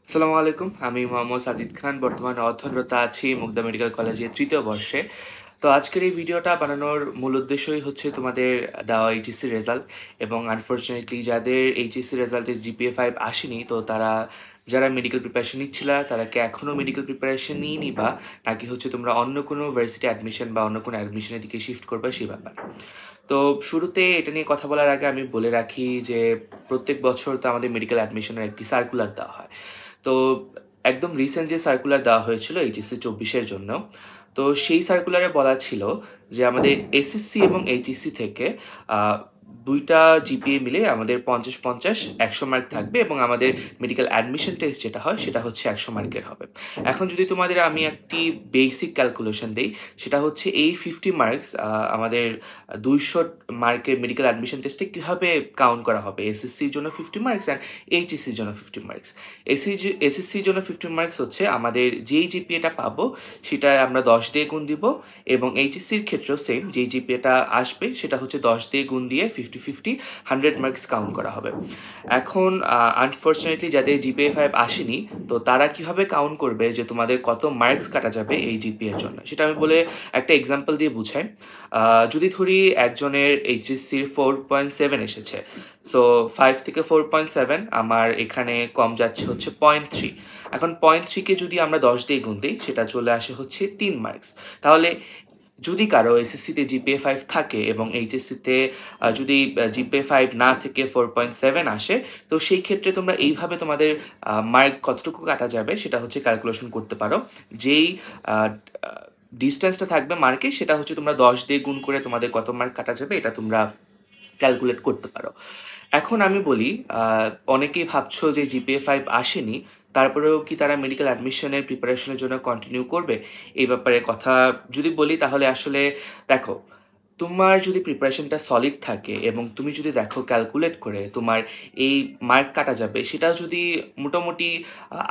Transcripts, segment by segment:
আসসালামু আলাইকুম। আমি মোহাম্মদ সাদিদ খান। বর্তমানে অধ্যয়নরত আছি মুগদা মেডিকেল কলেজের ৩য় বর্ষে। তো আজকের এই ভিডিওটা বানানোর মূল উদ্দেশ্যই হচ্ছে তোমাদের দেওয়া এইচএসসি রেজাল্ট এবং আনফরচুনেটলি যাদের এইচএসসি রেজাল্টে জিপিএ 5 আসেনি, তো যারা মেডিকেল প্রিপারেশন নিচ্ছিলা তারা কি এখনও মেডিকেল প্রিপারেশন নিয়ে বা নাকি হচ্ছে তোমরা অন্য কোনো ভার্সিটি অ্যাডমিশন বা অন্য কোনো অ্যাডমিশনের দিকে শিফট করবে সেই ব্যাপার। তো শুরুতে এটা নিয়ে কথা বলার আগে আমি বলে রাখি যে প্রত্যেক বছর তো আমাদের মেডিকেল অ্যাডমিশনের একটি সার্কুলার দেওয়া হয়। তো একদম রিসেন্ট যে সার্কুলার দেওয়া হয়েছিল এইচএসসি 24-এর জন্য, তো সেই সার্কুলারে বলা ছিল যে আমাদের এসএসসি এবং এইচএসসি থেকে দুইটা জিপিএ মিলে আমাদের 50-50 100 মার্ক থাকবে এবং আমাদের মেডিকেল অ্যাডমিশন টেস্ট যেটা হয় সেটা হচ্ছে 100 মার্কের হবে। এখন যদি তোমাদের আমি একটি বেসিক ক্যালকুলেশন দিই, সেটা হচ্ছে এই 50 মার্কস আমাদের 200 মার্কের মেডিকেল অ্যাডমিশন টেস্টে কীভাবে কাউন্ট করা হবে। এসএসসির জন্য 50 মার্কস অ্যান্ড এইচএসসির জন্য 50 মার্কস। এসএসসির জন্য 50 মার্কস হচ্ছে আমাদের যেই জিপিএটা পাবো সেটা আমরা 10 দিয়ে গুণ দিব, এবং এইচএসসির ক্ষেত্রেও সেম, যেই জিপিএটা আসবে সেটা হচ্ছে 10 দিয়ে গুণ দিয়ে 50-50 100 মার্কস কাউন্ট করা হবে। এখন আনফর্চুনেটলি যাদের জিপিএ 5 আসেনি, তো তারা কিভাবে কাউন্ট করবে যে তোমাদের কত মার্কস কাটা যাবে এই জিপিএর জন্য, সেটা আমি বলে একটা এক্সাম্পল দিয়ে বুঝাই। যদি ধরি একজনের এইচএসসির 4.7 এসেছে, সো 5 থেকে 4.7 আমার এখানে কম যাচ্ছে হচ্ছে 0.3। এখন 0.3কে যদি আমরা 10 দিয়ে গুণ দিই সেটা চলে আসে হচ্ছে 3 মার্কস। তাহলে যদি কারো এসএসসিতে জিপিএ 5 থাকে এবং এইচএসসিতে যদি জিপিএ 5 না থেকে 4.7 আসে, তো সেই ক্ষেত্রে তোমরা এইভাবে তোমাদের মার্ক কতটুকু কাটা যাবে সেটা হচ্ছে ক্যালকুলেশন করতে পারো। যেই ডিস্টেন্সটা থাকবে মার্কে সেটা হচ্ছে তোমরা 10 দিয়ে গুণ করে তোমাদের কত মার্ক কাটা যাবে এটা তোমরা ক্যালকুলেট করতে পারো। এখন আমি বলি, অনেকেই ভাবছো যে জিপিএ 5 আসেনি, তারপরেও কি তারা মেডিকেল অ্যাডমিশনের প্রিপারেশনের জন্য কন্টিনিউ করবে? এই ব্যাপারে কথা যদি বলি তাহলে আসলে দেখো, তোমার যদি প্রিপারেশনটা সলিড থাকে এবং তুমি যদি দেখো ক্যালকুলেট করে তোমার এই মার্ক কাটা যাবে সেটাও যদি মোটামুটি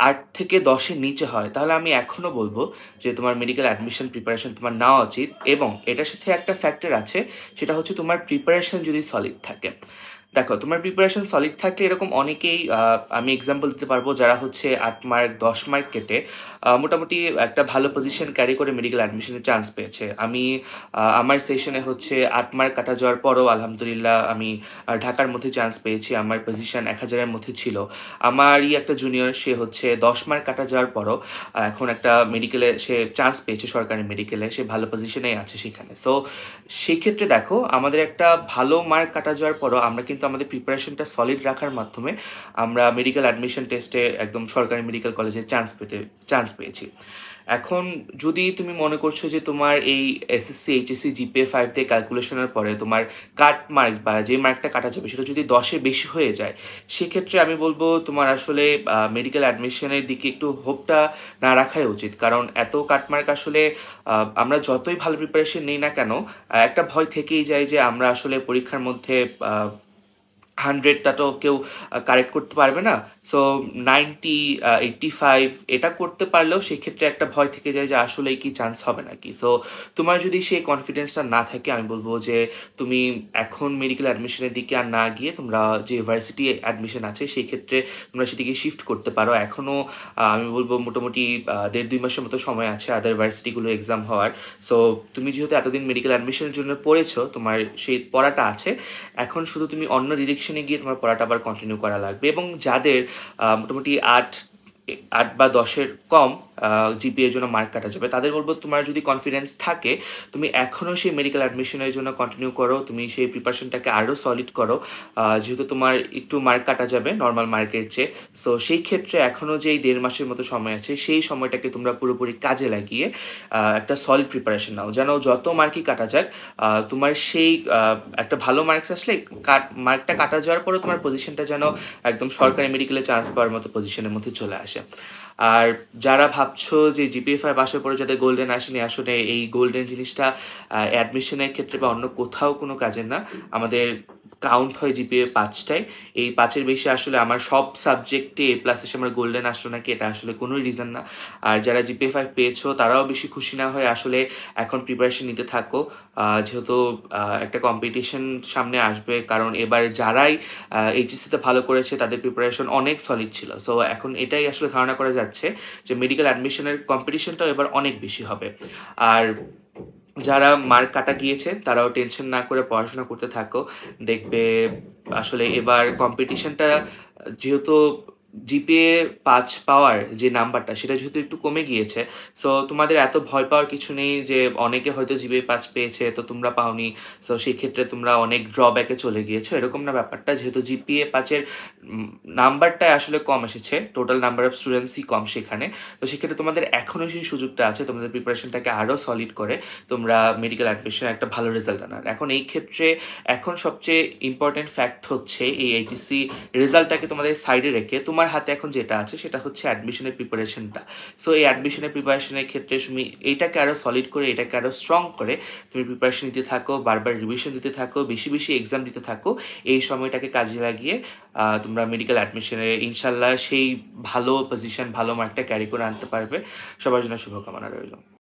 8 থেকে 10-এর নিচে হয়, তাহলে আমি এখনও বলবো যে তোমার মেডিকেল অ্যাডমিশন প্রিপারেশন তোমার নেওয়া উচিত। এবং এটার সাথে একটা ফ্যাক্টর আছে, সেটা হচ্ছে তোমার প্রিপারেশন যদি সলিড থাকে। দেখো, তোমার প্রিপারেশন সলিড থাকলে এরকম অনেকেই আমি এক্সাম্পল দিতে পারবো যারা হচ্ছে 8 মার্ক 10 মার্ক কেটে মোটামুটি একটা ভালো পজিশন ক্যারি করে মেডিকেল অ্যাডমিশনের চান্স পেয়েছে। আমি আমার সেশনে হচ্ছে 8 মার্ক কাটা যাওয়ার পরও আলহামদুলিল্লাহ আমি ঢাকার মধ্যে চান্স পেয়েছি। আমার পজিশন 1000-এর মধ্যে ছিল। আমারই একটা জুনিয়র, সে হচ্ছে 10 মার্ক কাটা যাওয়ার পরও এখন একটা মেডিকেলে সে চান্স পেয়েছে, সরকারি মেডিকেলে, সে ভালো পজিশনেই আছে সেখানে। সো সেই ক্ষেত্রে দেখো, আমাদের একটা ভালো মার্ক কাটা যাওয়ার পরও আমরা কিন্তু আমাদের প্রিপারেশনটা সলিড রাখার মাধ্যমে আমরা মেডিকেল অ্যাডমিশন টেস্টে একদম সরকারি মেডিকেল কলেজে চান্স পেয়েছি। এখন যদি তুমি মনে করছো যে তোমার এই এসএসসি এইচএসসি জিপিএ 5 দিয়ে ক্যালকুলেশনের পরে তোমার কাট মার্ক বা যে মার্কটা কাটা যাবে সেটা যদি 10-এ বেশি হয়ে যায়, সেক্ষেত্রে আমি বলবো তোমার আসলে মেডিকেল অ্যাডমিশনের দিকে একটু হোপটা না রাখাই উচিত। কারণ এত কাট মার্ক আসলে আমরা যতই ভালো প্রিপারেশন নিই না কেন, একটা ভয় থেকেই যায় যে আমরা আসলে পরীক্ষার মধ্যে 100টা তো কেউ কারেক্ট করতে পারবে না। সো 90, 85 এটা করতে পারলেও সেক্ষেত্রে একটা ভয় থেকে যায় যে আসলেই কি চান্স হবে নাকি। সো তোমার যদি সেই কনফিডেন্সটা না থাকে, আমি বলবো যে তুমি এখন মেডিকেল অ্যাডমিশনের দিকে আর না গিয়ে তোমরা যে ভার্সিটি অ্যাডমিশন আছে সেই ক্ষেত্রে তোমরা সেদিকে শিফট করতে পারো। এখনও আমি বলবো মোটামুটি 1.5-2 মাসের মতো সময় আছে আদার ভার্সিটিগুলো এক্সাম হওয়ার। সো তুমি যেহেতু এতদিন মেডিকেল অ্যাডমিশনের জন্য পড়েছো, তোমার সেই পড়াটা আছে, এখন শুধু তুমি অন্য ডিরেকশনে গিয়ে তোমার পড়াটা আবার কন্টিনিউ করা লাগবে। এবং যাদের মোটামুটি 8 বা 10-এর কম জিপিএর জন্য মার্ক কাটা যাবে, তাদের বলবো তোমার যদি কনফিডেন্স থাকে তুমি এখনও সেই মেডিকেল অ্যাডমিশনের জন্য কন্টিনিউ করো, তুমি সেই প্রিপারেশনটাকে আরও সলিড করো, যেহেতু তোমার একটু মার্ক কাটা যাবে নর্মাল মার্কের চেয়ে। সো সেই ক্ষেত্রে এখনও যেই 1.5 মাসের মতো সময় আছে, সেই সময়টাকে তোমরা পুরোপুরি কাজে লাগিয়ে একটা সলিড প্রিপারেশন নাও, যেন যত মার্কই কাটা যাক তোমার সেই একটা ভালো মার্কস আসলে মার্কটা কাটা যাওয়ার পরে তোমার পজিশনটা যেন একদম সরকারি মেডিকেলে চান্স পাওয়ার মতো পজিশনের মধ্যে চলে আসে। আর যারা ভাবছো যে জিপিএ 5 আসার পরে যাদের গোল্ডেন আসেনি, আসলে এই গোল্ডেন জিনিসটা অ্যাডমিশনের ক্ষেত্রে বা অন্য কোথাও কোনো কাজের না। আমাদের কাউন্ট হয় জিপিএ 5টায়। এই 5-এর বেশি আসলে আমার সব সাবজেক্টে A+ এসে আমার গোল্ডেন আসলো নাকি, এটা আসলে কোনো রিজন না। আর যারা জিপিএ 5 পেয়েছো তারাও বেশি খুশি না হয়ে আসলে এখন প্রিপারেশন নিতে থাকো, যেহেতু একটা কম্পিটিশন সামনে আসবে। কারণ এবার যারাই এইচএসসিতে ভালো করেছে তাদের প্রিপারেশন অনেক সলিড ছিল। সো এখন এটাই আসলে আসলে ধারণা করা যাচ্ছে যে মেডিকেল অ্যাডমিশনের কম্পিটিশনটাও এবার অনেক বেশি হবে। আর যারা মার্ক কাটা গিয়েছে তারাও টেনশন না করে পড়াশোনা করতে থাকো, দেখবে আসলে এবার কম্পিটিশনটা যেহেতু জিপিএ 5 পাওয়ার যে নাম্বারটা সেটা যেহেতু একটু কমে গিয়েছে, সো তোমাদের এত ভয় পাওয়ার কিছু নেই যে অনেকে হয়তো জিপিএ 5 পেয়েছে তো তোমরা পাওনি, সো সেই ক্ষেত্রে তোমরা অনেক ড্রব্যাকে চলে গিয়েছো, এরকম না ব্যাপারটা। যেহেতু জিপিএ 5-এর নাম্বারটাই আসলে কম এসেছে, টোটাল নাম্বার অফ স্টুডেন্টসই কম সেখানে, তো সেক্ষেত্রে তোমাদের এখনও সেই সুযোগটা আছে তোমাদের প্রিপারেশনটাকে আরও সলিড করে তোমরা মেডিকেল অ্যাডমিশনে একটা ভালো রেজাল্ট আনার। এখন এই ক্ষেত্রে এখন সবচেয়ে ইম্পর্টেন্ট ফ্যাক্ট হচ্ছে এই এইচএসসি রেজাল্টটাকে তোমাদের সাইডে রেখে তোমার হাতে এখন যেটা আছে সেটা হচ্ছে অ্যাডমিশনের প্রিপারেশনটা। সো এই অ্যাডমিশনের প্রিপারেশনের ক্ষেত্রে তুমি এইটাকে আরও সলিড করে, এটাকে আরও স্ট্রং করে তুমি প্রিপারেশন দিতে থাকো, বারবার রিভিশন দিতে থাকো, বেশি বেশি এক্সাম দিতে থাকো। এই সময়টাকে কাজে লাগিয়ে তোমরা মেডিকেল অ্যাডমিশনে ইনশাল্লাহ সেই ভালো পজিশন, ভালো মার্কটা ক্যারি করে আনতে পারবে। সবার জন্য শুভকামনা রইল।